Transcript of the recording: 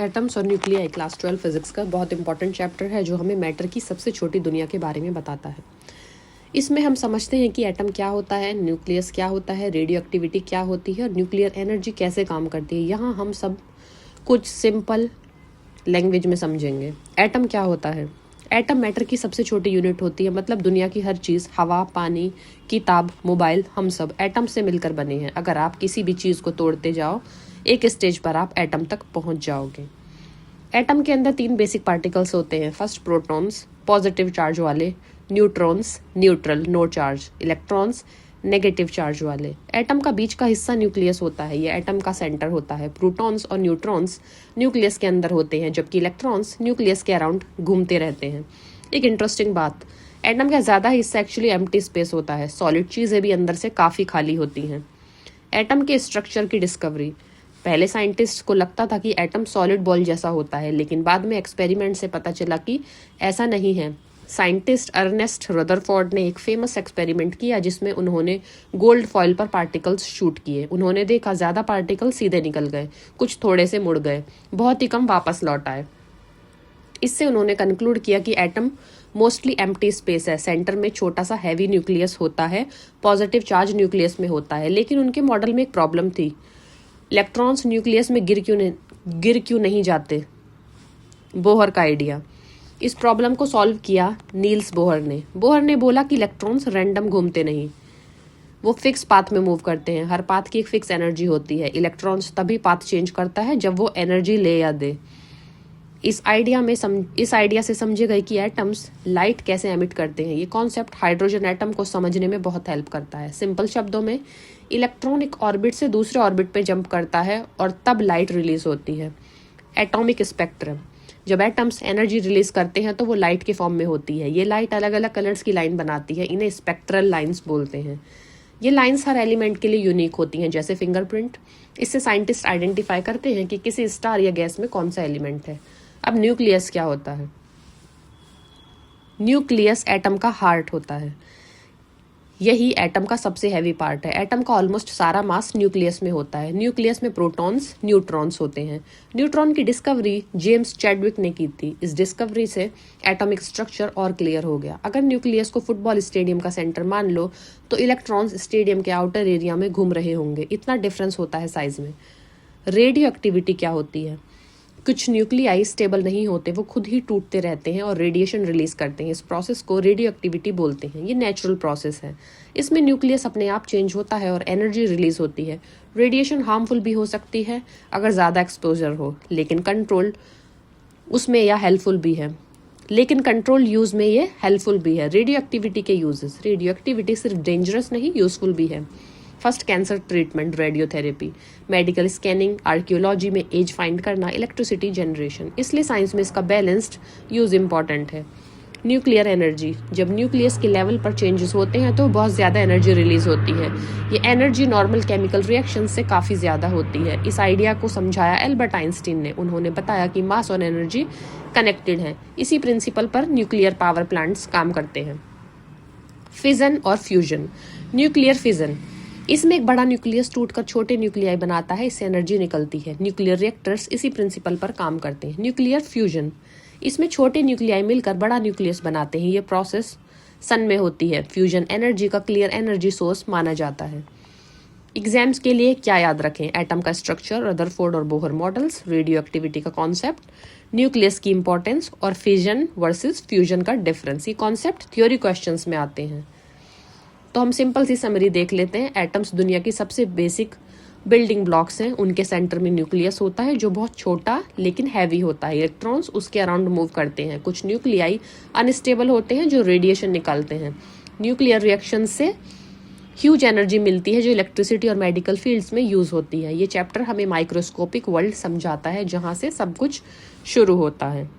Atoms और nuclei class 12 physics का बहुत इंपॉर्टेंट चैप्टर है जो हमें मैटर की सबसे छोटी दुनिया के बारे में बताता है। इसमें हम समझते हैं कि एटम क्या होता है, न्यूक्लियस क्या होता है, रेडियो एक्टिविटी क्या होती है और न्यूक्लियर एनर्जी कैसे काम करती है। यहाँ हम सब कुछ सिंपल लैंग्वेज में समझेंगे। एटम क्या होता है? एटम मैटर की सबसे छोटी यूनिट होती है, मतलब दुनिया की हर चीज़, हवा, पानी, किताब, मोबाइल, हम सब एटम से मिलकर बने हैं। अगर आप किसी भी चीज़ को तोड़ते जाओ, एक स्टेज पर आप एटम तक पहुंच जाओगे। एटम के अंदर 3 बेसिक पार्टिकल्स होते हैं। फर्स्ट प्रोटॉन्स, पॉजिटिव चार्ज वाले, neutrons, neutral, no charge, electrons, negative charge वाले। एटम का बीच का हिस्सा न्यूक्लियस होता है, ये एटम का सेंटर होता है। प्रोटॉन्स और न्यूट्रॉन्स न्यूक्लियस के अंदर होते हैं, जबकि इलेक्ट्रॉन्स न्यूक्लियस के अराउंड घूमते रहते हैं। एक इंटरेस्टिंग बात, एटम का ज़्यादा हिस्सा एक्चुअली एम्प्टी स्पेस होता है। सॉलिड चीज़ें भी अंदर से काफ़ी खाली होती हैं। एटम के स्ट्रक्चर की डिस्कवरी, पहले साइंटिस्ट को लगता था कि एटम सॉलिड बॉल जैसा होता है, लेकिन बाद में एक्सपेरिमेंट से पता चला कि ऐसा नहीं है। साइंटिस्ट अर्नेस्ट रदरफोर्ड ने एक फेमस एक्सपेरिमेंट किया जिसमें उन्होंने गोल्ड फॉइल पर पार्टिकल्स शूट किए। उन्होंने देखा ज़्यादा पार्टिकल सीधे निकल गए, कुछ थोड़े से मुड़ गए, बहुत ही कम वापस लौट आए। इससे उन्होंने कंक्लूड किया कि एटम मोस्टली एम्प्टी स्पेस है। सेंटर में छोटा सा हैवी न्यूक्लियस होता है, पॉजिटिव चार्ज न्यूक्लियस में होता है। लेकिन उनके मॉडल में एक प्रॉब्लम थी, इलेक्ट्रॉन्स न्यूक्लियस में गिर क्यों नहीं जाते। बोहर का आइडिया, इस प्रॉब्लम को सॉल्व किया नील्स बोहर ने। बोहर ने बोला कि इलेक्ट्रॉन्स रैंडम घूमते नहीं, वो फिक्स पाथ में मूव करते हैं। हर पाथ की एक फिक्स एनर्जी होती है। इलेक्ट्रॉन्स तभी पाथ चेंज करता है जब वो एनर्जी ले या दे। इस आइडिया से समझे गए कि एटम्स लाइट कैसे एमिट करते हैं। ये कॉन्सेप्ट हाइड्रोजन एटम को समझने में बहुत हेल्प करता है। सिंपल शब्दों में, इलेक्ट्रॉन एक ऑर्बिट से दूसरे ऑर्बिट पे जंप करता है और तब लाइट रिलीज होती है। एटॉमिक स्पेक्ट्रम, जब एटम्स एनर्जी रिलीज करते हैं तो वो लाइट के फॉर्म में होती है। ये लाइट अलग अलग कलर्स की लाइन बनाती है, इन्हें स्पेक्ट्रल लाइंस बोलते हैं। ये लाइंस हर एलिमेंट के लिए यूनिक होती हैं, जैसे फिंगरप्रिंट। इससे साइंटिस्ट आइडेंटिफाई करते हैं कि किसी स्टार या गैस में कौन सा एलिमेंट है। अब न्यूक्लियस क्या होता है? न्यूक्लियस एटम का हार्ट होता है। यही एटम का सबसे हैवी पार्ट है। एटम का ऑलमोस्ट सारा मास न्यूक्लियस में होता है। न्यूक्लियस में प्रोटॉन्स, न्यूट्रॉन्स होते हैं। न्यूट्रॉन की डिस्कवरी जेम्स चैडविक ने की थी। इस डिस्कवरी से एटॉमिक स्ट्रक्चर और क्लियर हो गया। अगर न्यूक्लियस को फुटबॉल स्टेडियम का सेंटर मान लो तो इलेक्ट्रॉन्स स्टेडियम के आउटर एरिया में घूम रहे होंगे। इतना डिफरेंस होता है साइज में। रेडियो एक्टिविटी क्या होती है? कुछ न्यूक्लियाई स्टेबल नहीं होते, वो खुद ही टूटते रहते हैं और रेडिएशन रिलीज करते हैं। इस प्रोसेस को रेडियो एक्टिविटी बोलते हैं। ये नेचुरल प्रोसेस है। इसमें न्यूक्लियस अपने आप चेंज होता है और एनर्जी रिलीज होती है। रेडिएशन हार्मफुल भी हो सकती है अगर ज़्यादा एक्सपोजर हो, लेकिन कंट्रोल यूज़ में ये हेल्पफुल भी है। रेडियो एक्टिविटी के यूजेस, रेडियो एक्टिविटी सिर्फ डेंजरस नहीं, यूजफुल भी है। First, cancer treatment, radiotherapy, medical scanning, archaeology में एज फाइंड करना, इलेक्ट्रिसिटी जनरेशन। इसलिए साइंस में इसका बैलेंस्ड यूज इम्पॉर्टेंट है। न्यूक्लियर एनर्जी, जब न्यूक्लियस के लेवल पर चेंजेस होते हैं तो बहुत ज़्यादा एनर्जी रिलीज होती है। ये एनर्जी नॉर्मल केमिकल रिएक्शन से काफ़ी ज़्यादा होती है। इस आइडिया को समझाया एल्बर्ट आइंस्टीन ने। उन्होंने बताया कि मास और एनर्जी कनेक्टेड है। इसी प्रिंसिपल पर न्यूक्लियर पावर प्लांट्स काम करते हैं। फिजन और फ्यूजन, न्यूक्लियर फिजन, इसमें एक बड़ा न्यूक्लियस टूटकर छोटे न्यूक्लियाई बनाता है, इससे एनर्जी निकलती है। न्यूक्लियर रिएक्टर्स इसी प्रिंसिपल पर काम करते हैं। न्यूक्लियर फ्यूजन, इसमें छोटे न्यूक्लियाई मिलकर बड़ा न्यूक्लियस बनाते हैं। ये प्रोसेस सन में होती है। फ्यूजन एनर्जी का क्लियर एनर्जी सोर्स माना जाता है। एग्जाम्स के लिए क्या याद रखें? एटम का स्ट्रक्चर, रदरफोर्ड और बोहर मॉडल्स, रेडियो एक्टिविटी का कॉन्सेप्ट, न्यूक्लियस की इंपॉर्टेंस और फिजन वर्सेस फ्यूजन का डिफरेंस। ये कॉन्सेप्ट थ्योरी क्वेश्चंस में आते हैं। तो हम सिंपल सी समरी देख लेते हैं। एटम्स दुनिया की सबसे बेसिक बिल्डिंग ब्लॉक्स हैं। उनके सेंटर में न्यूक्लियस होता है जो बहुत छोटा लेकिन हैवी होता है। इलेक्ट्रॉन्स उसके अराउंड मूव करते हैं। कुछ न्यूक्लियाई अनस्टेबल होते हैं जो रेडिएशन निकालते हैं। न्यूक्लियर रिएक्शन से ह्यूज एनर्जी मिलती है जो इलेक्ट्रिसिटी और मेडिकल फील्ड्स में यूज होती है। ये चैप्टर हमें माइक्रोस्कोपिक वर्ल्ड समझाता है जहाँ से सब कुछ शुरू होता है।